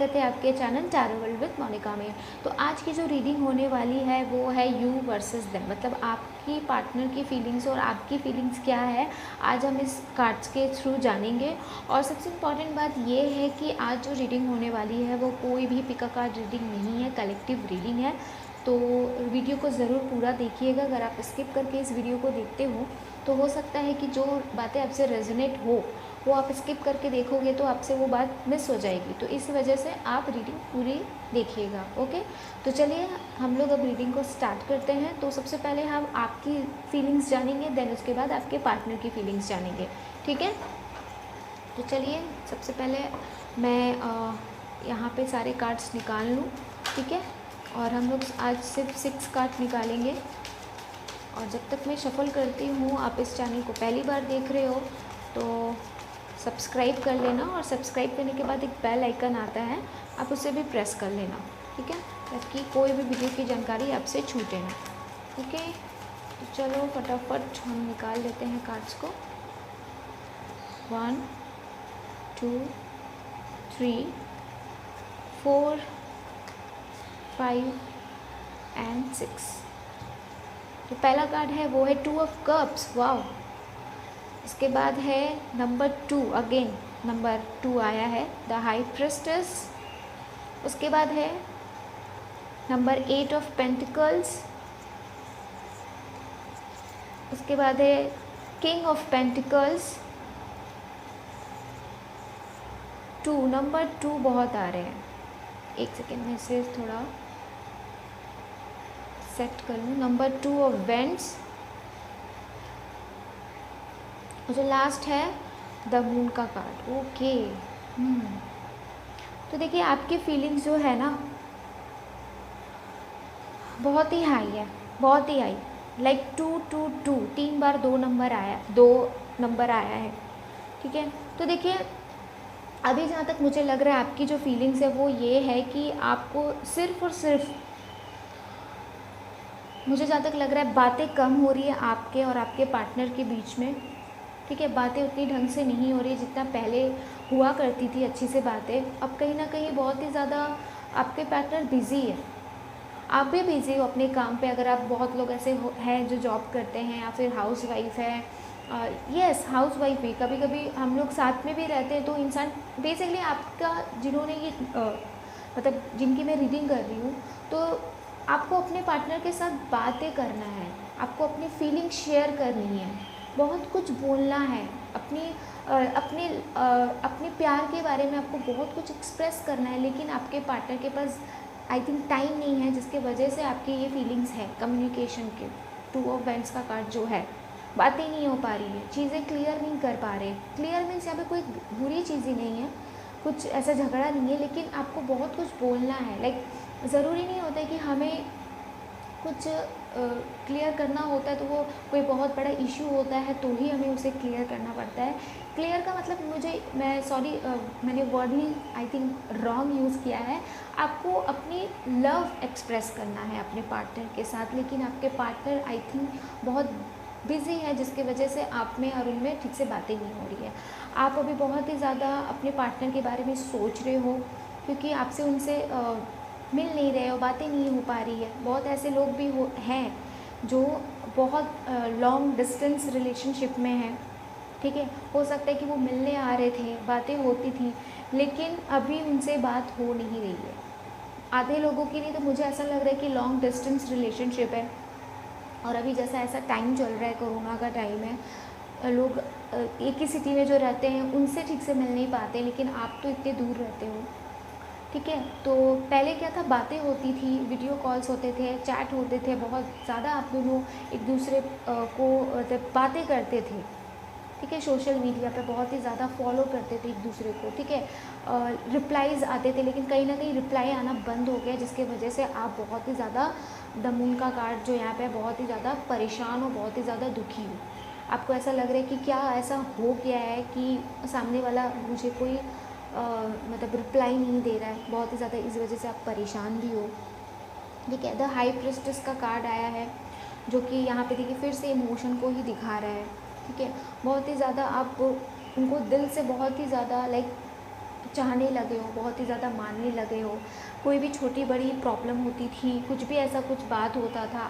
स्वागत है आपके channel tarot world with Monika में। तो आज की जो रीडिंग होने वाली है वो है यू वर्सेस देम, मतलब आपकी पार्टनर की फीलिंग्स और आपकी फीलिंग्स क्या है, आज हम इस कार्ड्स के थ्रू जानेंगे। और सबसे इम्पॉर्टेंट बात ये है कि आज जो रीडिंग होने वाली है वो कोई भी पिक अ कार्ड रीडिंग नहीं है, कलेक्टिव रीडिंग है। तो वीडियो को ज़रूर पूरा देखिएगा। अगर आप स्किप करके इस वीडियो को देखते हो तो हो सकता है कि जो बातें आपसे रेजोनेट हो वो आप स्किप करके देखोगे तो आपसे वो बात मिस हो जाएगी। तो इस वजह से आप रीडिंग पूरी देखिएगा। ओके, तो चलिए हम लोग अब रीडिंग को स्टार्ट करते हैं। तो सबसे पहले हम आपकी फीलिंग्स जानेंगे, देन उसके बाद आपके पार्टनर की फीलिंग्स जानेंगे। ठीक है, तो चलिए सबसे पहले मैं यहाँ पे सारे कार्ड्स निकाल लूँ। ठीक है, और हम लोग आज सिर्फ 6 कार्ड निकालेंगे। और जब तक मैं शफल करती हूँ, आप इस चैनल को पहली बार देख रहे हो तो सब्सक्राइब कर लेना, और सब्सक्राइब करने के बाद एक बेल आइकन आता है, आप उसे भी प्रेस कर लेना। ठीक है, ताकि कोई भी वीडियो की जानकारी आपसे छूटे ना। ओके, तो चलो फटाफट हम निकाल लेते हैं कार्ड्स को। 1 2 3 4 5 एंड 6। तो पहला कार्ड है वो है 2 ऑफ कप्स। वाओ, इसके बाद है नंबर 2, अगेन नंबर 2 आया है, द हाई प्रिस्टेस। उसके बाद है नंबर 8 ऑफ पेंटिकल्स। उसके बाद है किंग ऑफ पेंटिकल्स। 2, नंबर 2 बहुत आ रहे हैं। एक सेकेंड में इसे थोड़ा सेट कर लूँ। Number 2 of vents. जो लास्ट है द मून का कार्ड। ओके, तो देखिए आपकी फीलिंग्स जो है ना बहुत ही हाई है, बहुत ही हाई। लाइक 2 2 2 3 बार 2 नंबर आया है। ठीक है, तो देखिए अभी जहाँ तक मुझे लग रहा है आपकी जो फीलिंग्स है वो ये है कि आपको सिर्फ और सिर्फ, मुझे जहाँ तक लग रहा है बातें कम हो रही है आपके और आपके पार्टनर के बीच में। ठीक है, बातें उतनी ढंग से नहीं हो रही जितना पहले हुआ करती थी अच्छी से बातें। अब कहीं ना कहीं बहुत ही ज़्यादा आपके पार्टनर बिज़ी है, आप भी बिज़ी हो अपने काम पे। अगर आप, बहुत लोग ऐसे हैं जो जॉब करते हैं या फिर हाउस वाइफ है। यस, हाउस वाइफ भी, कभी कभी हम लोग साथ में भी रहते हैं। तो इंसान बेसिकली आपका, जिन्होंने ये मतलब जिनकी मैं रीडिंग कर रही हूँ, तो आपको अपने पार्टनर के साथ बातें करना है, आपको अपनी फीलिंग शेयर करनी है, बहुत कुछ बोलना है, अपने प्यार के बारे में आपको बहुत कुछ एक्सप्रेस करना है। लेकिन आपके पार्टनर के पास आई थिंक टाइम नहीं है, जिसके वजह से आपकी ये फीलिंग्स है कम्युनिकेशन के। 2 ऑफ वेंट्स का कार्ड जो है, बातें नहीं हो पा रही है, चीज़ें क्लियर नहीं कर पा रहे। क्लियर मीन्स यहाँ पे कोई बुरी चीज़ ही नहीं है, कुछ ऐसा झगड़ा नहीं है, लेकिन आपको बहुत कुछ बोलना है। लाइक ज़रूरी नहीं होता है कि हमें कुछ क्लियर करना होता है तो वो कोई बहुत बड़ा इशू होता है तो ही हमें उसे क्लियर करना पड़ता है। क्लियर का मतलब मैंने word he I think wrong use किया है। आपको अपनी लव एक्सप्रेस करना है अपने पार्टनर के साथ, लेकिन आपके पार्टनर आई थिंक बहुत बिज़ी है, जिसकी वजह से आप में और उनमें ठीक से बातें नहीं हो रही है। आप अभी बहुत ही ज़्यादा अपने पार्टनर के बारे में सोच रहे हो, क्योंकि आपसे उनसे मिल नहीं रहे हो, बातें नहीं हो पा रही है। बहुत ऐसे लोग भी हैं जो बहुत लॉन्ग डिस्टेंस रिलेशनशिप में हैं। ठीक है, हो सकता है कि वो मिलने आ रहे थे, बातें होती थी, लेकिन अभी उनसे बात हो नहीं रही है। आधे लोगों के लिए तो मुझे ऐसा लग रहा है कि लॉन्ग डिस्टेंस रिलेशनशिप है, और अभी जैसा ऐसा टाइम चल रहा है, कोरोना का टाइम है, लोग एक ही सिटी में जो रहते हैं उनसे ठीक से मिल नहीं पाते, लेकिन आप तो इतने दूर रहते हो। ठीक है, तो पहले क्या था, बातें होती थी, वीडियो कॉल्स होते थे, चैट होते थे, बहुत ज़्यादा आप दोनों एक दूसरे को मतलब बातें करते थे। ठीक है, सोशल मीडिया पे बहुत ही ज़्यादा फॉलो करते थे एक दूसरे को। ठीक है, रिप्लाईज़ आते थे, लेकिन कहीं ना कहीं रिप्लाई आना बंद हो गया, जिसके वजह से आप बहुत ही ज़्यादा, द मून का कार्ड जो यहाँ पे, बहुत ही ज़्यादा परेशान हो, बहुत ही ज़्यादा दुखी हो। आपको ऐसा लग रहा है कि क्या ऐसा हो गया है कि सामने वाला मुझे कोई मतलब रिप्लाई नहीं दे रहा है, बहुत ही ज़्यादा इस वजह से आप परेशान भी हो। ठीक है, द हाई प्रिस्टेस का कार्ड आया है, जो कि यहाँ पे देखिए फिर से इमोशन को ही दिखा रहा है। ठीक है, बहुत ही ज़्यादा आप उनको दिल से बहुत ही ज़्यादा लाइक चाहने लगे हो, बहुत ही ज़्यादा मानने लगे हो। कोई भी छोटी बड़ी प्रॉब्लम होती थी, कुछ भी ऐसा कुछ बात होता था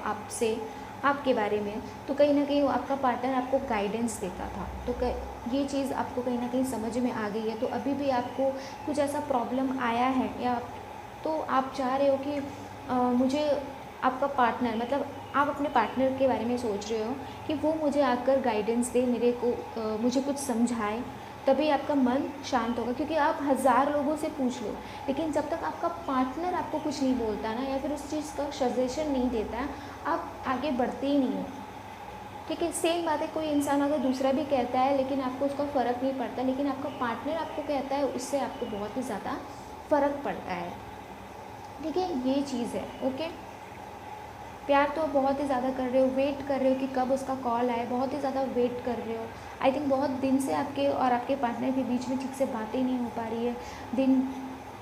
आपसे, आपके बारे में, तो कहीं ना कहीं वो आपका पार्टनर आपको गाइडेंस देता था। तो ये चीज़ आपको कहीं ना कहीं समझ में आ गई है। तो अभी भी आपको कुछ ऐसा प्रॉब्लम आया है या तो आप चाह रहे हो कि मुझे आपका पार्टनर, मतलब आप अपने पार्टनर के बारे में सोच रहे हो कि वो मुझे आकर गाइडेंस दे, मेरे को मुझे कुछ समझाए, तभी आपका मन शांत होगा। क्योंकि आप 1000 लोगों से पूछ लो, लेकिन जब तक आपका पार्टनर आपको कुछ नहीं बोलता ना, या फिर उस चीज़ का सजेशन नहीं देता है, आप आगे बढ़ते ही नहीं हो। ठीक है, सेम बात है, कोई इंसान अगर दूसरा भी कहता है लेकिन आपको उसका फ़र्क नहीं पड़ता, लेकिन आपका पार्टनर आपको कहता है, उससे आपको बहुत ही ज़्यादा फ़र्क पड़ता है। ठीक है, ये चीज़ है। ओके, प्यार तो बहुत ही ज़्यादा कर रहे हो, वेट कर रहे हो कि कब उसका कॉल आए, बहुत ही ज़्यादा वेट कर रहे हो। आई थिंक बहुत दिन से आपके और आपके पार्टनर के बीच में ठीक से बातें नहीं हो पा रही है। दिन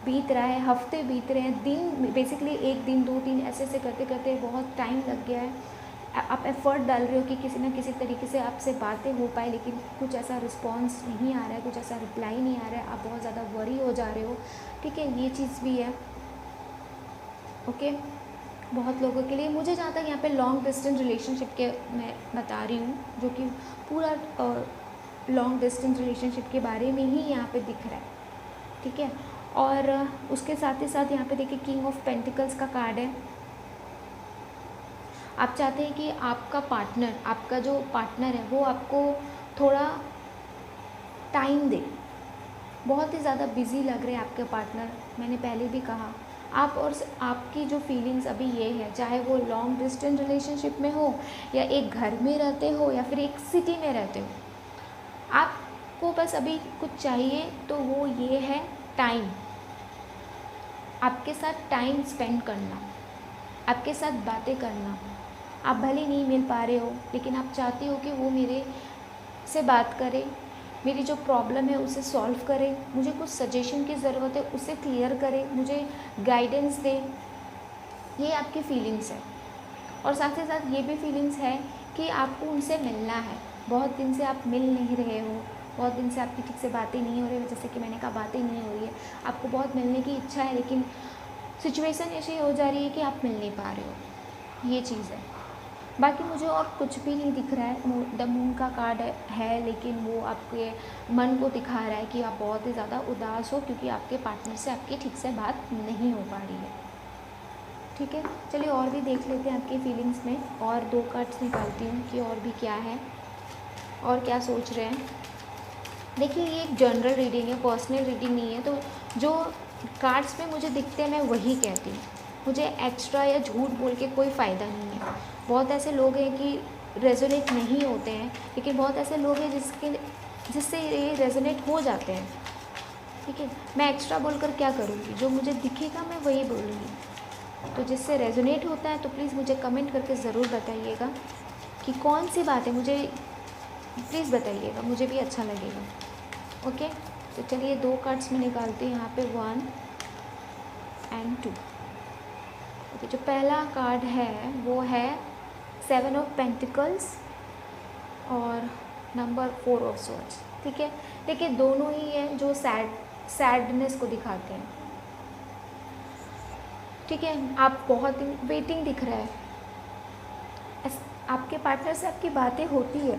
बीत रहा है, हफ्ते बीत रहे हैं, दिन बेसिकली 1 दिन 2 दिन ऐसे करते करते बहुत टाइम लग गया है। आप एफ़र्ट डाल रहे हो कि किसी ना किसी तरीके से आपसे बातें हो पाए, लेकिन कुछ ऐसा रिस्पॉन्स नहीं आ रहा है, कुछ ऐसा रिप्लाई नहीं आ रहा है, आप बहुत ज़्यादा वरी हो जा रहे हो। ठीक है, ये चीज़ भी है। ओके, बहुत लोगों के लिए, मुझे जहाँ तक यहाँ पे लॉन्ग डिस्टेंस रिलेशनशिप के मैं बता रही हूँ, जो कि पूरा लॉन्ग डिस्टेंस रिलेशनशिप के बारे में ही यहाँ पे दिख रहा है। ठीक है, और उसके साथ ही साथ यहाँ पे देखिए किंग ऑफ पेंटिकल्स का कार्ड है। आप चाहते हैं कि आपका पार्टनर, आपका जो पार्टनर है वो आपको थोड़ा टाइम दे। बहुत ही ज़्यादा बिज़ी लग रहे हैं आपके पार्टनर, मैंने पहले भी कहा। आप और आपकी जो फीलिंग्स अभी ये है, चाहे वो लॉन्ग डिस्टेंस रिलेशनशिप में हो, या एक घर में रहते हो, या फिर एक सिटी में रहते हो, आपको बस अभी कुछ चाहिए, तो वो ये है टाइम। आपके साथ टाइम स्पेंड करना, आपके साथ बातें करना। आप भले नहीं मिल पा रहे हो, लेकिन आप चाहते हो कि वो मेरे से बात करे, मेरी जो प्रॉब्लम है उसे सॉल्व करे, मुझे कुछ सजेशन की ज़रूरत है उसे क्लियर करे, मुझे गाइडेंस दे। ये आपकी फीलिंग्स है। और साथ ही साथ ये भी फीलिंग्स है कि आपको उनसे मिलना है। बहुत दिन से आप मिल नहीं रहे हो, बहुत दिन से आपकी ठीक से बातें नहीं हो रही है, जैसे कि मैंने कहा बातें नहीं हो रही है, आपको बहुत मिलने की इच्छा है, लेकिन सिचुएशन ऐसी हो जा रही है कि आप मिल नहीं पा रहे हो। ये चीज़ है। बाकी मुझे और कुछ भी नहीं दिख रहा है। द मून का कार्ड है, लेकिन वो आपके मन को दिखा रहा है कि आप बहुत ही ज़्यादा उदास हो, क्योंकि आपके पार्टनर से आपकी ठीक से बात नहीं हो पा रही है। ठीक है, चलिए और भी देख लेते हैं आपकी फीलिंग्स में, और 2 कार्ड्स निकालती हूँ कि और भी क्या है और क्या सोच रहे हैं। देखिए, ये एक जनरल रीडिंग है, पर्सनल रीडिंग नहीं है, तो जो कार्ड्स में मुझे दिखते हैं मैं वही कहती हूँ। मुझे एक्स्ट्रा या झूठ बोल के कोई फ़ायदा नहीं है। बहुत ऐसे लोग हैं कि रेजोनेट नहीं होते हैं, लेकिन बहुत ऐसे लोग हैं जिससे ये रेजोनेट हो जाते हैं। ठीक है, मैं एक्स्ट्रा बोलकर क्या करूँगी, जो मुझे दिखेगा मैं वही बोलूँगी। तो जिससे रेजोनेट होता है तो प्लीज़ मुझे कमेंट करके ज़रूर बताइएगा कि कौन सी बात है, मुझे प्लीज़ बताइएगा, मुझे भी अच्छा लगेगा। ओके, तो चलिए 2 कार्ड्स में निकालते हैं यहाँ पे 1 और 2। ओके, जो पहला कार्ड है वो है 7 ऑफ पेंटिकल्स और नंबर 4 ऑफ स्वॉर्ड्स। ठीक है, देखिए दोनों ही हैं जो सैडनेस को दिखाते हैं। ठीक है, आप बहुत वेटिंग दिख रहा है, आपके पार्टनर से आपकी बातें होती है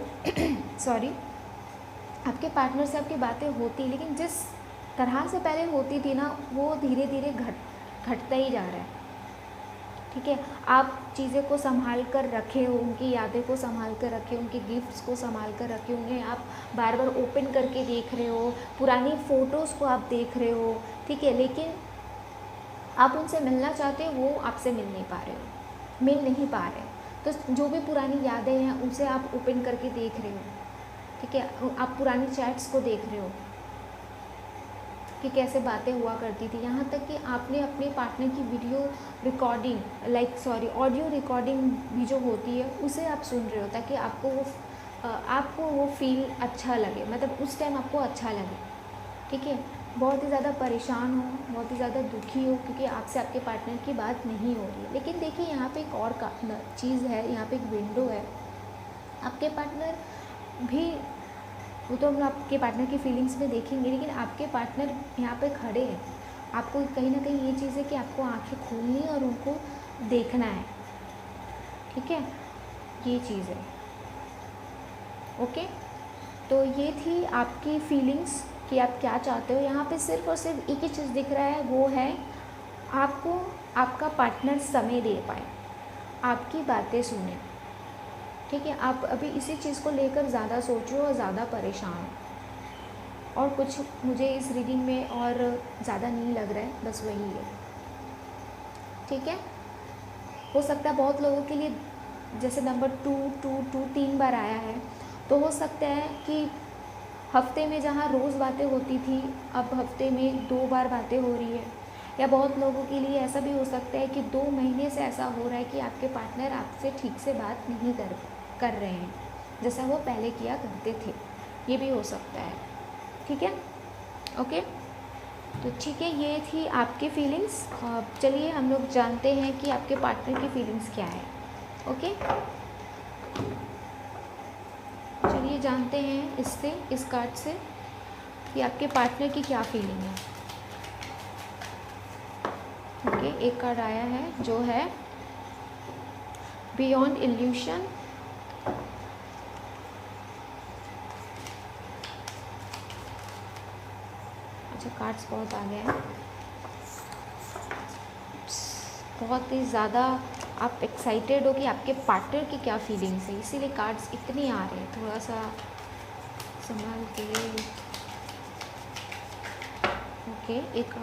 सॉरी, आपके पार्टनर से आपकी बातें होती है, लेकिन जिस तरह से पहले होती थी ना, वो धीरे धीरे घटता ही जा रहा है। ठीक है, आप चीज़ें को संभाल कर रखे हो, उनकी यादें को संभाल कर रखे हो, उनके गिफ्ट्स को संभाल कर रखे हो, उन्हें आप बार बार ओपन करके देख रहे हो, पुरानी फ़ोटोज़ को आप देख रहे हो। ठीक है, लेकिन आप उनसे मिलना चाहते हो, वो आपसे मिल नहीं पा रहे हो, मिल नहीं पा रहे। तो जो भी पुरानी यादें हैं उसे आप ओपन करके देख रहे हो। ठीक है, आप पुरानी चैट्स को देख रहे हो कि कैसे बातें हुआ करती थी, यहाँ तक कि आपने अपने पार्टनर की वीडियो रिकॉर्डिंग ऑडियो रिकॉर्डिंग भी जो होती है उसे आप सुन रहे हो, ताकि आपको वो फील अच्छा लगे, मतलब उस टाइम आपको अच्छा लगे। ठीक है, बहुत ही ज़्यादा परेशान हो, बहुत ही ज़्यादा दुखी हो, क्योंकि आपसे आपके पार्टनर की बात नहीं हो रही है। लेकिन देखिए यहाँ पे एक और चीज़ है, यहाँ पे एक विंडो है। आपके पार्टनर भी वो तो हम आपके पार्टनर की फीलिंग्स में देखेंगे, लेकिन आपके पार्टनर यहाँ पे खड़े हैं। आपको कहीं ना कहीं ये चीज़ है कि आपको आंखें खोलनी है और उनको देखना है, ठीक है, ये चीज़ है। ओके, तो ये थी आपकी फीलिंग्स कि आप क्या चाहते हो। यहाँ पे सिर्फ और सिर्फ एक ही चीज़ दिख रहा है, वो है आपको आपका पार्टनर समय दे पाए, आपकी बातें सुने, ठीक है। आप अभी इसी चीज़ को लेकर ज़्यादा सोच रहे हो और ज़्यादा परेशान हो, और कुछ मुझे इस रीडिंग में और ज़्यादा नहीं लग रहा है, बस वही है, ठीक है। हो सकता है बहुत लोगों के लिए जैसे नंबर 2 3 बार आया है, तो हो सकता है कि हफ्ते में जहाँ रोज़ बातें होती थी, अब हफ्ते में 2 बार बातें हो रही है। या बहुत लोगों के लिए ऐसा भी हो सकता है कि 2 महीने से ऐसा हो रहा है कि आपके पार्टनर आपसे ठीक से बात नहीं कर रहे हैं जैसा वो पहले किया करते थे, ये भी हो सकता है, ठीक है। ओके, तो ठीक है, ये थी आपकी फीलिंग्स। चलिए हम लोग जानते हैं कि आपके पार्टनर की फीलिंग्स क्या है। ओके, चलिए जानते हैं इससे, इस कार्ड से, कि आपके पार्टनर की क्या फीलिंग है। ओके, एक कार्ड आया है जो है बियॉन्ड इल्यूशन। अच्छा, कार्ड्स बहुत आ गए हैं, बहुत ही ज़्यादा आप एक्साइटेड हो कि आपके पार्टनर की क्या फीलिंग्स है, इसीलिए कार्ड्स इतने आ रहे हैं। थोड़ा सा संभाल के। ओके, एक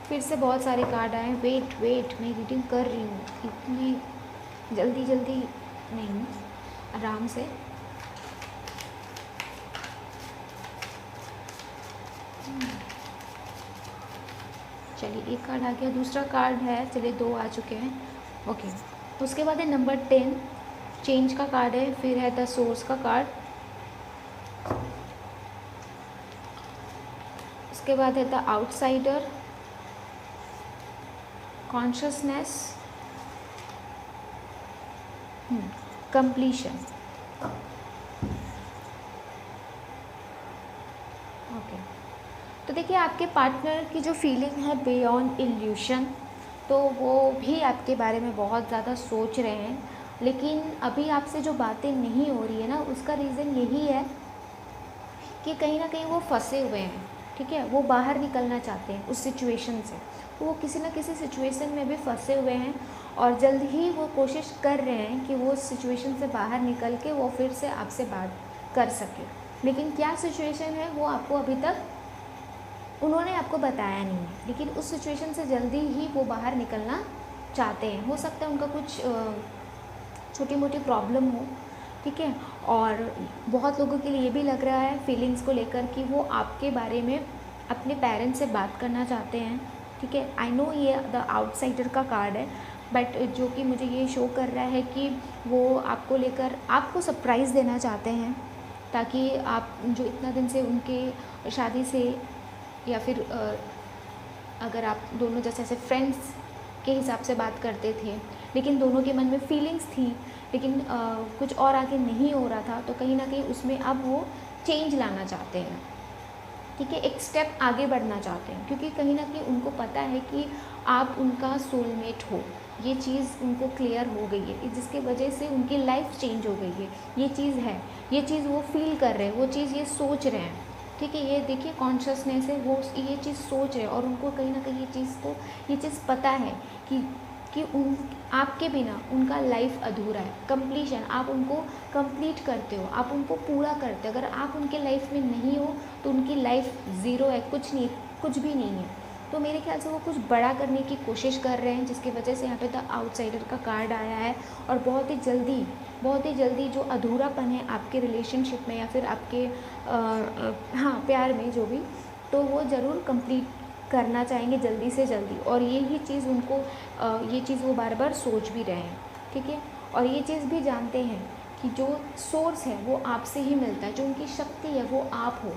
फिर से बहुत सारे कार्ड आए। वेट मैं रीडिंग कर रही हूँ, इतनी जल्दी नहीं, आराम से। चलिए, एक कार्ड आ गया, दूसरा कार्ड है, चलिए 2 आ चुके हैं। ओके, उसके बाद है नंबर 10, चेंज का कार्ड है। फिर है द सोर्स का कार्ड। उसके बाद है the outsider, consciousness, completion. Okay, तो देखिए आपके पार्टनर की जो फीलिंग है बियॉन्ड इल्यूशन, तो वो भी आपके बारे में बहुत ज़्यादा सोच रहे हैं, लेकिन अभी आपसे जो बातें नहीं हो रही है ना, उसका रीज़न यही है कि कहीं ना कहीं वो फंसे हुए हैं, ठीक है। वो बाहर निकलना चाहते हैं उस सिचुएशन से, तो वो किसी ना किसी सिचुएशन में भी फंसे हुए हैं और जल्द ही वो कोशिश कर रहे हैं कि वो उस सिचुएशन से बाहर निकल के वो फिर से आपसे बात कर सके। लेकिन क्या सिचुएशन है वो आपको अभी तक उन्होंने आपको बताया नहीं है, लेकिन उस सिचुएशन से जल्दी ही वो बाहर निकलना चाहते हैं। हो सकता है उनका कुछ छोटी मोटी प्रॉब्लम हो, ठीक है। और बहुत लोगों के लिए ये भी लग रहा है फीलिंग्स को लेकर कि वो आपके बारे में अपने पेरेंट्स से बात करना चाहते हैं, ठीक है। आई नो ये द आउटसाइडर का कार्ड है, बट जो कि मुझे ये शो कर रहा है कि वो आपको लेकर आपको सरप्राइज़ देना चाहते हैं, ताकि आप जो इतना दिन से उनके शादी से या फिर अगर आप दोनों जैसे ऐसे फ्रेंड्स के हिसाब से बात करते थे, लेकिन दोनों के मन में फीलिंग्स थी, लेकिन कुछ और आगे नहीं हो रहा था, तो कहीं ना कहीं उसमें अब वो चेंज लाना चाहते हैं, ठीक है। एक स्टेप आगे बढ़ना चाहते हैं, क्योंकि कहीं ना कहीं उनको पता है कि आप उनका सोलमेट हो। ये चीज़ उनको क्लियर हो गई है, जिसके वजह से उनकी लाइफ चेंज हो गई है। ये चीज़ है, ये चीज़ वो फील कर रहे हैं, वो चीज़ ये सोच रहे हैं, ठीक है। ये देखिए कॉन्शियसनेस है, वो ये चीज़ सोच रहे हैं, और उनको कहीं ना कहीं ये चीज़ पता है कि उन आपके बिना उनका लाइफ अधूरा है। कंप्लीशन, आप उनको कंप्लीट करते हो, आप उनको पूरा करते हो। अगर आप उनके लाइफ में नहीं हो तो उनकी लाइफ ज़ीरो है, कुछ भी नहीं है। तो मेरे ख्याल से वो कुछ बड़ा करने की कोशिश कर रहे हैं, जिसकी वजह से यहाँ पे द आउटसाइडर का कार्ड आया है। और बहुत ही जल्दी जो अधूरापन है आपके रिलेशनशिप में या फिर आपके प्यार में जो भी, तो वो ज़रूर कंप्लीट करना चाहेंगे जल्दी से जल्दी। और यही चीज़ उनको ये चीज़ वो बार बार सोच भी रहे हैं, ठीक है। और ये चीज़ भी जानते हैं कि जो सोर्स है वो आपसे ही मिलता है, जो उनकी शक्ति है वो आप हो,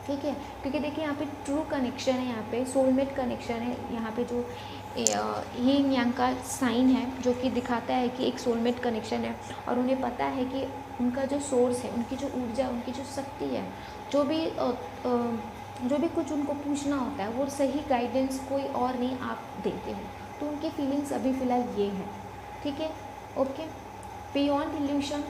ठीक है, क्योंकि देखिए यहाँ पे ट्रू कनेक्शन है, यहाँ पे सोलमेट कनेक्शन है, यहाँ पे जो यिंग यांग का साइन है जो कि दिखाता है कि एक सोलमेट कनेक्शन है, और उन्हें पता है कि उनका जो सोर्स है, उनकी जो ऊर्जा, उनकी जो शक्ति है, जो भी कुछ उनको पूछना होता है वो सही गाइडेंस कोई और नहीं आप देते हो। तो उनकी फीलिंग्स अभी फ़िलहाल ये है, ठीक है, ओके। बियॉन्ड इल्यूशन,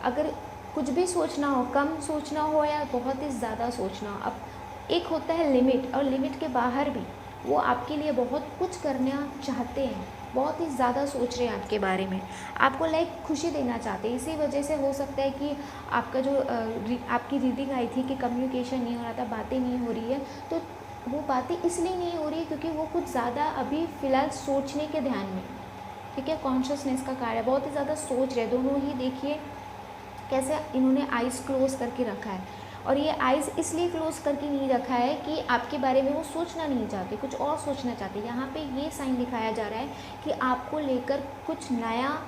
अगर कुछ भी सोचना हो, कम सोचना हो या बहुत ही ज़्यादा सोचना हो, अब एक होता है लिमिट, और लिमिट के बाहर भी वो आपके लिए बहुत कुछ करना चाहते हैं, बहुत ही ज़्यादा सोच रहे हैं आपके बारे में, आपको लाइक खुशी देना चाहते हैं। इसी वजह से हो सकता है कि आपका जो आपकी रीडिंग आई थी कि कम्युनिकेशन नहीं हो रहा था, बातें नहीं हो रही है, तो वो बातें इसलिए नहीं हो रही क्योंकि वो कुछ ज़्यादा अभी फ़िलहाल सोचने के ध्यान में, ठीक है, कॉन्शियसनेस का कार्य, बहुत ही ज़्यादा सोच रहे। दोनों ही देखिए कैसे इन्होंने आइज़ क्लोज करके रखा है, और ये आइज़ इसलिए क्लोज करके नहीं रखा है कि आपके बारे में वो सोचना नहीं चाहते, कुछ और सोचना चाहते। यहाँ पे ये साइन दिखाया जा रहा है कि आपको लेकर कुछ नया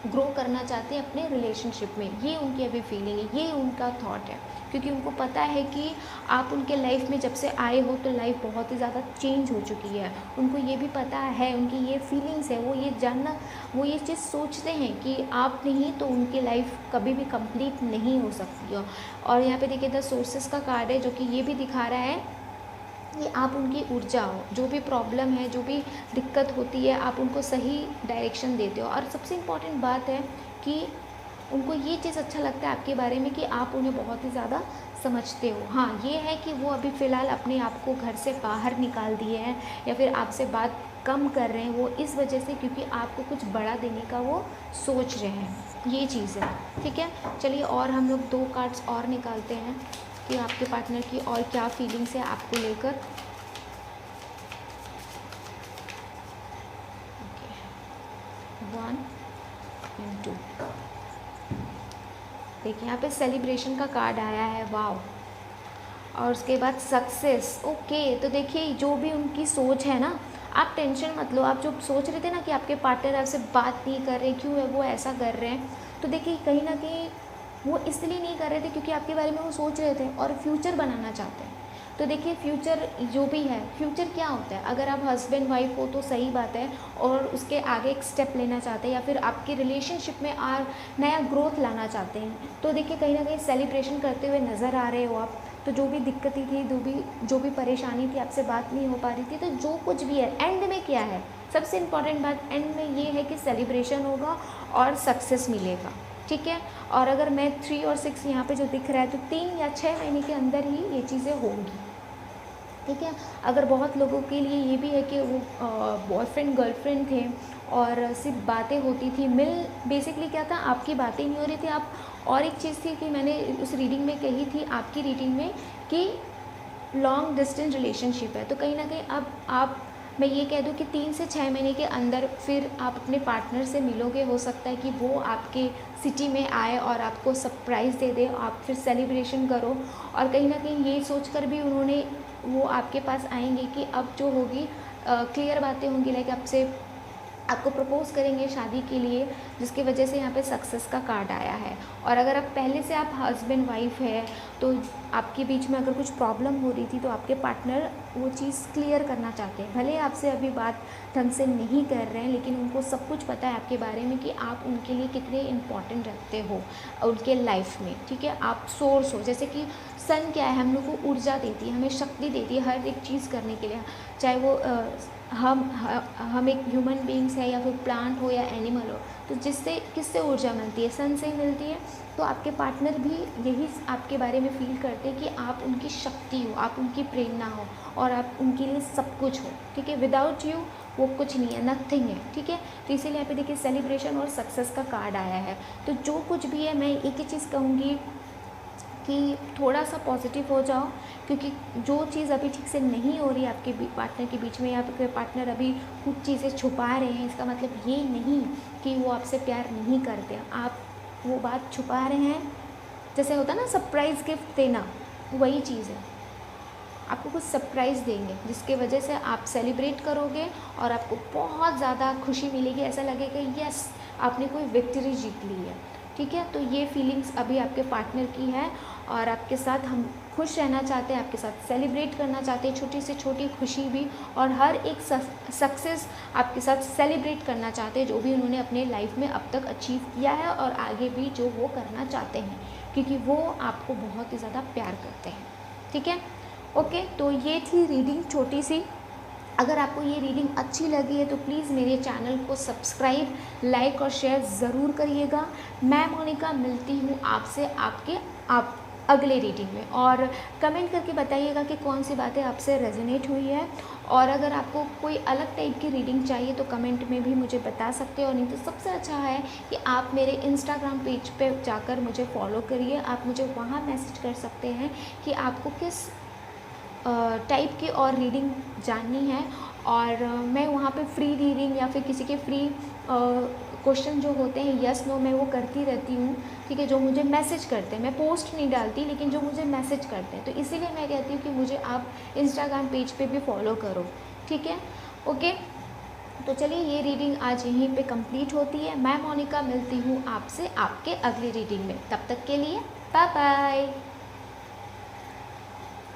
ग्रो करना चाहते हैं अपने रिलेशनशिप में, ये उनकी अभी फीलिंग है, ये उनका थॉट है, क्योंकि उनको पता है कि आप उनके लाइफ में जब से आए हो तो लाइफ बहुत ही ज़्यादा चेंज हो चुकी है। उनको ये भी पता है, उनकी ये फीलिंग्स है, वो ये जानना, वो ये चीज़ सोचते हैं कि आप नहीं तो उनकी लाइफ कभी भी कंप्लीट नहीं हो सकती है। और यहाँ पे देखिए द सोर्सेस का कार्ड है जो कि ये भी दिखा रहा है कि आप उनकी ऊर्जा हो, जो भी प्रॉब्लम है, जो भी दिक्कत होती है, आप उनको सही डायरेक्शन देते हो। और सबसे इम्पॉर्टेंट बात है कि उनको ये चीज़ अच्छा लगता है आपके बारे में कि आप उन्हें बहुत ही ज़्यादा समझते हो। हाँ, ये है कि वो अभी फ़िलहाल अपने आप को घर से बाहर निकाल दिए हैं या फिर आपसे बात कम कर रहे हैं, वो इस वजह से क्योंकि आपको कुछ बड़ा देने का वो सोच रहे हैं, ये चीज़ है, ठीक है। चलिए और हम लोग 2 कार्ड्स और निकालते हैं कि आपके पार्टनर की और क्या फीलिंग्स है आपको लेकर। ओके, 1 और 2। देखिए यहाँ पे सेलिब्रेशन का कार्ड आया है, वाव, और उसके बाद सक्सेस। ओके, तो देखिए जो भी उनकी सोच है ना, आप टेंशन मत लो। आप जो सोच रहे थे ना कि आपके पार्टनर आपसे बात नहीं कर रहे, क्यों है वो ऐसा कर रहे हैं, तो देखिए कहीं ना कहीं वो इसलिए नहीं कर रहे थे क्योंकि आपके बारे में वो सोच रहे थे और फ्यूचर बनाना चाहते हैं। तो देखिए फ्यूचर जो भी है, फ्यूचर क्या होता है, अगर आप हस्बैंड वाइफ हो तो सही बात है, और उसके आगे एक स्टेप लेना चाहते हैं या फिर आपके रिलेशनशिप में नया ग्रोथ लाना चाहते हैं, तो देखिए कहीं ना कहीं सेलिब्रेशन करते हुए नज़र आ रहे हो आप। तो जो भी दिक्कतें थी, जो भी परेशानी थी, आपसे बात नहीं हो पा रही थी, तो जो कुछ भी है एंड में क्या है, सबसे इम्पॉर्टेंट बात एंड में ये है कि सेलिब्रेशन होगा और सक्सेस मिलेगा, ठीक है। और अगर मैं 3 और 6 यहाँ पे जो दिख रहा है, तो 3 या 6 महीने के अंदर ही ये चीज़ें होंगी, ठीक है। अगर बहुत लोगों के लिए ये भी है कि वो बॉयफ्रेंड गर्लफ्रेंड थे और सिर्फ बातें होती थी, बेसिकली क्या था, आपकी बातें नहीं हो रही थी, आप, और एक चीज़ थी कि मैंने उस रीडिंग में कही थी, आपकी रीडिंग में, कि लॉन्ग डिस्टेंस रिलेशनशिप है। तो कहीं ना कहीं अब आप, मैं ये कह दूँ कि 3 से 6 महीने के अंदर फिर आप अपने पार्टनर से मिलोगे। हो सकता है कि वो आपके सिटी में आए और आपको सरप्राइज़ दे दे, आप फिर सेलिब्रेशन करो, और कहीं ना कहीं ये सोचकर भी वो आपके पास आएंगे कि अब जो होगी क्लियर बातें होंगी, लाइक आपको प्रपोज़ करेंगे शादी के लिए, जिसकी वजह से यहाँ पे सक्सेस का कार्ड आया है। और अगर आप पहले से आप हस्बैंड वाइफ है, तो आपके बीच में अगर कुछ प्रॉब्लम हो रही थी, तो आपके पार्टनर वो चीज़ क्लियर करना चाहते हैं। भले आपसे अभी बात ढंग से नहीं कर रहे हैं, लेकिन उनको सब कुछ पता है आपके बारे में कि आप उनके लिए कितने इम्पॉर्टेंट रखते हो उनके लाइफ में, ठीक है। आप सोर्स हो, जैसे कि सन क्या है, हम लोग को ऊर्जा देती है, हमें शक्ति देती है हर एक चीज़ करने के लिए, चाहे वो हम एक ह्यूमन बीइंग्स है या फिर प्लांट हो या एनिमल हो, तो किससे ऊर्जा मिलती है, सन से मिलती है। तो आपके पार्टनर भी यही आपके बारे में फील करते हैं कि आप उनकी शक्ति हो, आप उनकी प्रेरणा हो, और आप उनके लिए सब कुछ हो, ठीक है। विदाउट यू वो कुछ नहीं है, नथिंग है, ठीक है। तो इसीलिए यहाँ पे देखिए सेलिब्रेशन और सक्सेस का कार्ड आया है। तो जो कुछ भी है, मैं एक ही चीज़ कहूँगी कि थोड़ा सा पॉजिटिव हो जाओ, क्योंकि जो चीज़ अभी ठीक से नहीं हो रही है आपके पार्टनर के बीच में, या फिर पार्टनर अभी कुछ चीज़ें छुपा रहे हैं, इसका मतलब ये नहीं कि वो आपसे प्यार नहीं करते, आप वो बात छुपा रहे हैं। जैसे होता है ना सरप्राइज़ गिफ्ट देना, वही चीज़ है, आपको कुछ सरप्राइज़ देंगे जिसके वजह से आप सेलिब्रेट करोगे और आपको बहुत ज़्यादा खुशी मिलेगी, ऐसा लगेगा यस आपने कोई विक्ट्री जीत ली है, ठीक है। तो ये फीलिंग्स अभी आपके पार्टनर की है और आपके साथ हम खुश रहना चाहते हैं, आपके साथ सेलिब्रेट करना चाहते हैं, छोटी से छोटी खुशी भी और हर एक सक्सेस आपके साथ सेलिब्रेट करना चाहते हैं, जो भी उन्होंने अपने लाइफ में अब तक अचीव किया है और आगे भी जो वो करना चाहते हैं, क्योंकि वो आपको बहुत ही ज़्यादा प्यार करते हैं। ठीक है, ओके। तो ये थी रीडिंग छोटी सी। अगर आपको ये रीडिंग अच्छी लगी है तो प्लीज़ मेरे चैनल को सब्सक्राइब, लाइक और शेयर ज़रूर करिएगा। मैं मोनिका मिलती हूँ आपसे आप अगले रीडिंग में, और कमेंट करके बताइएगा कि कौन सी बातें आपसे रेजोनेट हुई है, और अगर आपको कोई अलग टाइप की रीडिंग चाहिए तो कमेंट में भी मुझे बता सकते हो। और नहीं तो सबसे अच्छा है कि आप मेरे इंस्टाग्राम पेज पे जाकर मुझे फॉलो करिए। आप मुझे वहाँ मैसेज कर सकते हैं कि आपको किस टाइप की और रीडिंग जाननी है, और मैं वहाँ पे फ्री रीडिंग या फिर किसी के फ्री क्वेश्चन जो होते हैं यस नो मैं वो करती रहती हूँ। ठीक है, जो मुझे मैसेज करते हैं, मैं पोस्ट नहीं डालती लेकिन जो मुझे मैसेज करते हैं, तो इसीलिए मैं कहती हूँ कि मुझे आप इंस्टाग्राम पेज पे भी फॉलो करो। ठीक है, ओके। तो चलिए ये रीडिंग आज यहीं पे कंप्लीट होती है। मैं मोनिका मिलती हूँ आपसे आपके अगली रीडिंग में। तब तक के लिए बाय बाय।